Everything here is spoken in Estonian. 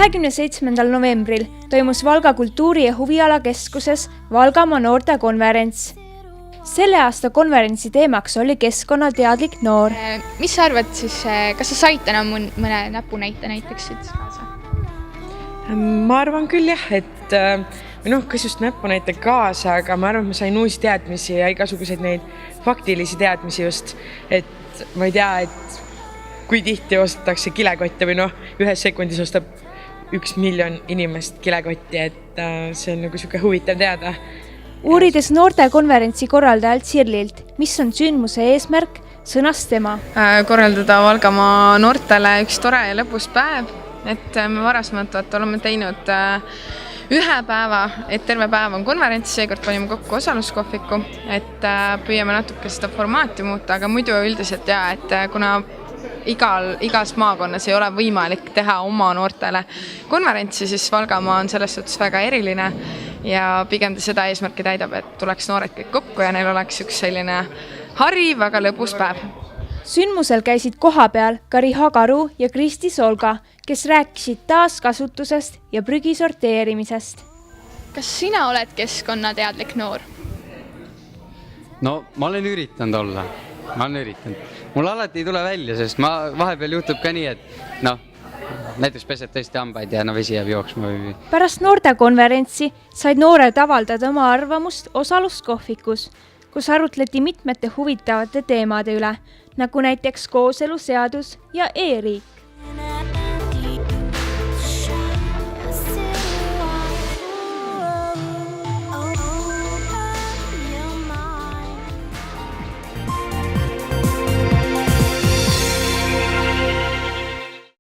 27. novembril toimus Valga kultuuri- ja huvialakeskuses Valgamaa noortekonverents. Selle aasta konverentsi teemaks oli keskkonnateadlik noor. Mis sa arvad siis, kas sa said täna mõne näpunäite näiteks siit kaasa? Ma arvan küll jah, et kas just näpunäite kaasa, aga ma arvan, et ma sain uusi teadmisi ja igasuguseid neid faktilisi teadmisi just, et ma ei tea, et kui tihti ostetakse kilekotte või ühes sekundis ostab 1 miljon inimest kilekotti, et see on nagu siuke huvitav teada. Uurides noortekonverentsi korraldajalt Sirlilt, mis on sündmuse eesmärk, sõnas tema. Korraldada Valgamaa noortele üks tore ja lõbus päev, et me varasemalt oleme teinud ühe päeva, et terve päev on konverents, seekord panime kokku osaluskohviku, et püüame natuke seda formaati muuta, aga muidu üldiselt et kuna igas maakonnas ei ole võimalik teha oma noortele konverentsi, siis Valgamaa on selles suhtes väga eriline ja pigem seda eesmärki täidab, et tuleks noored kõik kokku ja neil oleks üks selline hariv, aga lõbus päev. Sündmusel käisid kohapeal ka Riha Karu ja Kristi Solga, kes rääkisid taaskasutusest ja prügi sorteerimisest. Kas sina oled keskkonnateadlik noor? No, ma olen üritanud olla. Mul alati ei tule välja, sest vahepeal juhtub ka nii, et näiteks pesed tõesti hambaid ja vesi jääb jooksma. Pärast noortekonverentsi said noored avaldada oma arvamust osaluskohvikus, kus arutleti mitmete huvitavate teemade üle, nagu näiteks kooseluseadus ja e-riik.